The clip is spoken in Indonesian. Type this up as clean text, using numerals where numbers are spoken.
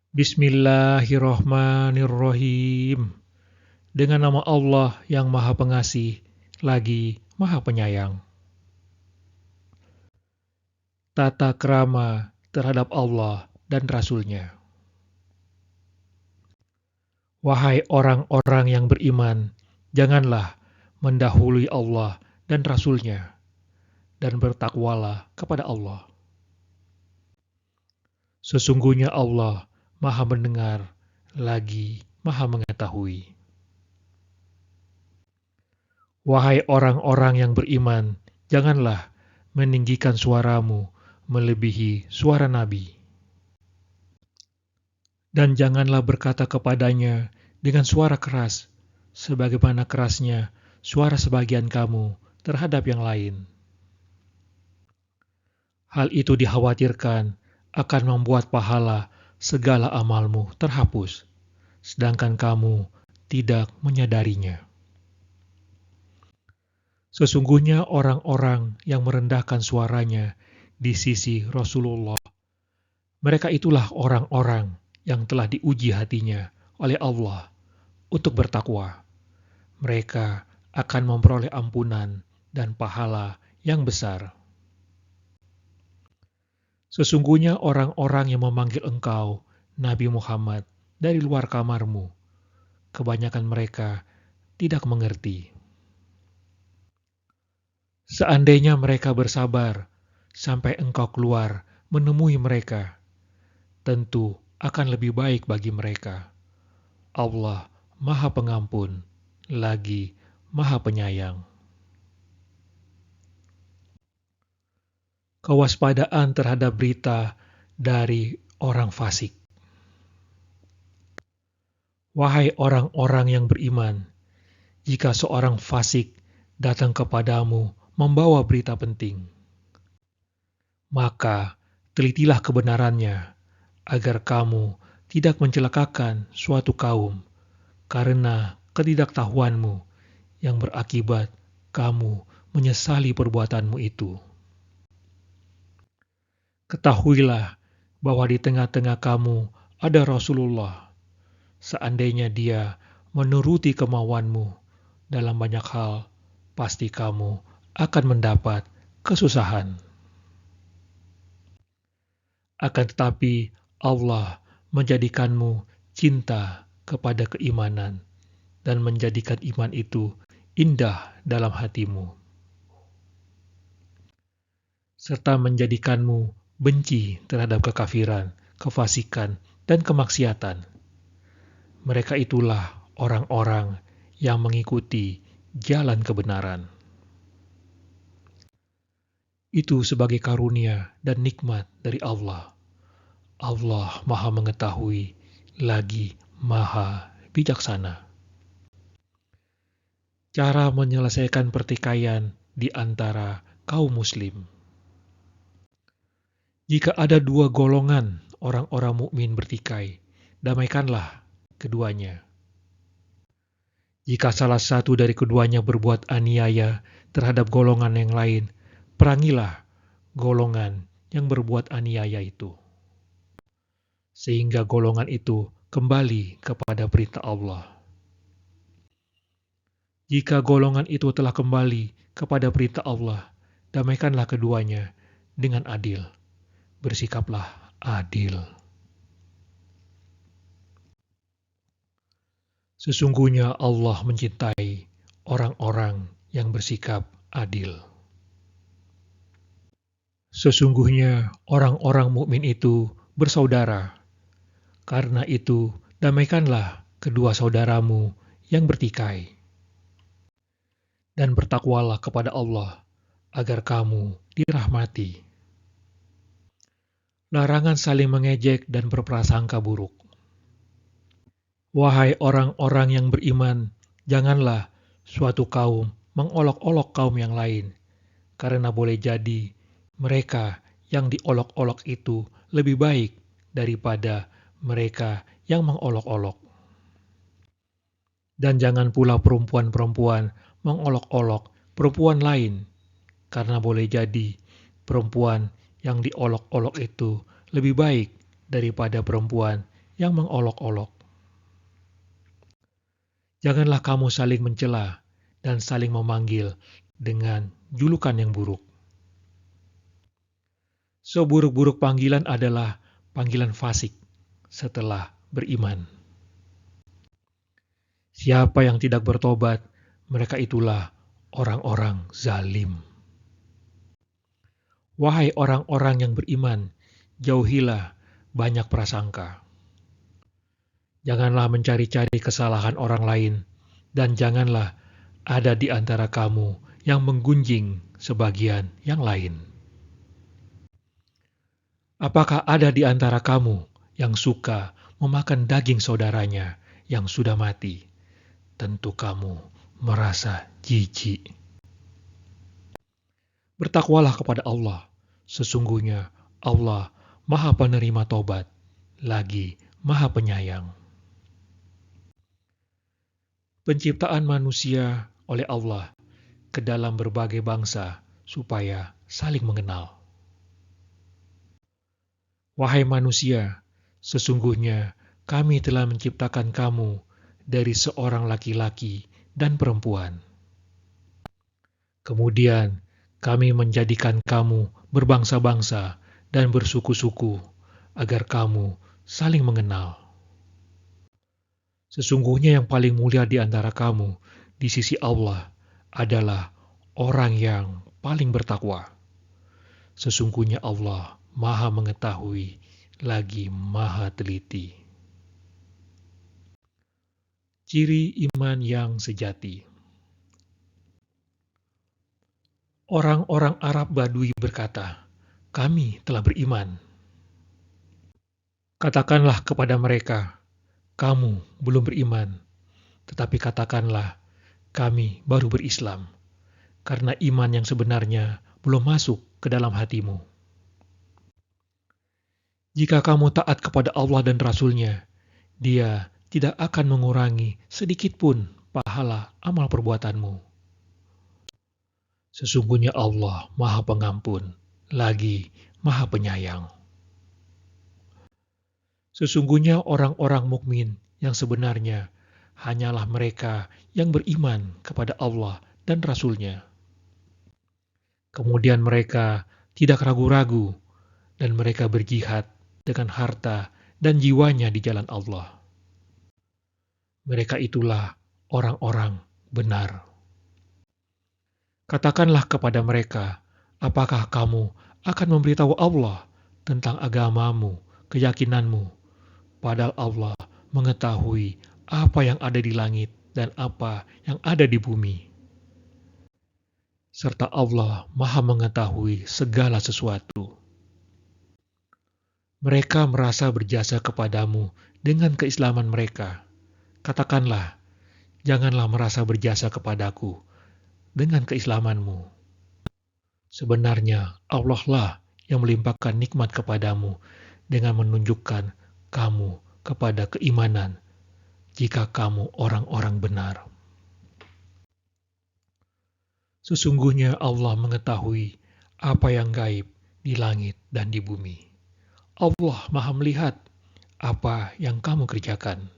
Bismillahirrohmanirrohim. Dengan nama Allah yang Maha Pengasih, lagi Maha Penyayang. Tata krama terhadap Allah dan Rasul-Nya. Wahai orang-orang yang beriman, janganlah mendahului Allah dan Rasul-Nya, dan bertakwalah kepada Allah. Sesungguhnya Allah Maha mendengar, lagi Maha mengetahui. Wahai orang-orang yang beriman, janganlah meninggikan suaramu melebihi suara Nabi. Dan janganlah berkata kepadanya dengan suara keras, sebagaimana kerasnya suara sebagian kamu terhadap yang lain. Hal itu dikhawatirkan akan membuat pahala segala amalmu terhapus, sedangkan kamu tidak menyadarinya. Sesungguhnya orang-orang yang merendahkan suaranya di sisi Rasulullah, mereka itulah orang-orang yang telah diuji hatinya oleh Allah untuk bertakwa. Mereka akan memperoleh ampunan dan pahala yang besar. Sesungguhnya orang-orang yang memanggil engkau, Nabi Muhammad, dari luar kamarmu, kebanyakan mereka tidak mengerti. Seandainya mereka bersabar sampai engkau keluar menemui mereka, tentu akan lebih baik bagi mereka. Allah Maha Pengampun, lagi Maha Penyayang. Kewaspadaan terhadap berita dari orang fasik. Wahai orang-orang yang beriman, jika seorang fasik datang kepadamu membawa berita penting, maka telitilah kebenarannya, agar kamu tidak mencelakakan suatu kaum karena ketidaktahuanmu yang berakibat kamu menyesali perbuatanmu itu. Ketahuilah bahwa di tengah-tengah kamu ada Rasulullah. Seandainya dia menuruti kemauanmu dalam banyak hal, pasti kamu akan mendapat kesusahan. Akan tetapi Allah menjadikanmu cinta kepada keimanan dan menjadikan iman itu indah dalam hatimu, serta menjadikanmu benci terhadap kekafiran, kefasikan, dan kemaksiatan. Mereka itulah orang-orang yang mengikuti jalan kebenaran. Itu sebagai karunia dan nikmat dari Allah. Allah Maha Mengetahui, lagi Maha Bijaksana. Cara menyelesaikan pertikaian di antara kaum muslim. Jika ada dua golongan orang-orang mukmin bertikai, damaikanlah keduanya. Jika salah satu dari keduanya berbuat aniaya terhadap golongan yang lain, perangilah golongan yang berbuat aniaya itu, sehingga golongan itu kembali kepada perintah Allah. Jika golongan itu telah kembali kepada perintah Allah, damaikanlah keduanya dengan adil. Bersikaplah adil. Sesungguhnya Allah mencintai orang-orang yang bersikap adil. Sesungguhnya orang-orang mukmin itu bersaudara. Karena itu, damaikanlah kedua saudaramu yang bertikai. Dan bertakwalah kepada Allah, agar kamu dirahmati. Larangan saling mengejek dan berprasangka buruk. Wahai orang-orang yang beriman, janganlah suatu kaum mengolok-olok kaum yang lain, karena boleh jadi mereka yang diolok-olok itu lebih baik daripada mereka yang mengolok-olok. Dan jangan pula perempuan-perempuan mengolok-olok perempuan lain, karena boleh jadi perempuan yang diolok-olok itu lebih baik daripada perempuan yang mengolok-olok. Janganlah kamu saling mencela dan saling memanggil dengan julukan yang buruk. Seburuk-buruk panggilan adalah panggilan fasik setelah beriman. Siapa yang tidak bertobat, mereka itulah orang-orang zalim. Wahai orang-orang yang beriman, jauhilah banyak prasangka. Janganlah mencari-cari kesalahan orang lain, dan janganlah ada di antara kamu yang menggunjing sebagian yang lain. Apakah ada di antara kamu yang suka memakan daging saudaranya yang sudah mati? Tentu kamu merasa jijik. Bertakwalah kepada Allah. Sesungguhnya Allah Maha Penerima Tobat, lagi Maha Penyayang. Penciptaan manusia oleh Allah ke dalam berbagai bangsa supaya saling mengenal. Wahai manusia, sesungguhnya kami telah menciptakan kamu dari seorang laki-laki dan perempuan. Kemudian kami menjadikan kamu berbangsa-bangsa dan bersuku-suku agar kamu saling mengenal. Sesungguhnya yang paling mulia di antara kamu di sisi Allah adalah orang yang paling bertakwa. Sesungguhnya Allah Maha mengetahui lagi Maha teliti. Ciri iman yang sejati. Orang-orang Arab Badui berkata, "Kami telah beriman." Katakanlah kepada mereka, "Kamu belum beriman," tetapi katakanlah, "Kami baru berislam," karena iman yang sebenarnya belum masuk ke dalam hatimu. Jika kamu taat kepada Allah dan Rasul-Nya, Dia tidak akan mengurangi sedikitpun pahala amal perbuatanmu. Sesungguhnya Allah Maha Pengampun, lagi Maha Penyayang. Sesungguhnya orang-orang mukmin yang sebenarnya hanyalah mereka yang beriman kepada Allah dan Rasul-Nya. Kemudian mereka tidak ragu-ragu dan mereka berjihad dengan harta dan jiwanya di jalan Allah. Mereka itulah orang-orang benar. Katakanlah kepada mereka, apakah kamu akan memberitahu Allah tentang agamamu, keyakinanmu, padahal Allah mengetahui apa yang ada di langit dan apa yang ada di bumi. Serta Allah Maha mengetahui segala sesuatu. Mereka merasa berjasa kepadamu dengan keislaman mereka. Katakanlah, janganlah merasa berjasa kepadaku dengan keislamanmu. Sebenarnya Allah lah yang melimpahkan nikmat kepadamu dengan menunjukkan kamu kepada keimanan jika kamu orang-orang benar. Sesungguhnya Allah mengetahui apa yang gaib di langit dan di bumi. Allah Maha melihat apa yang kamu kerjakan.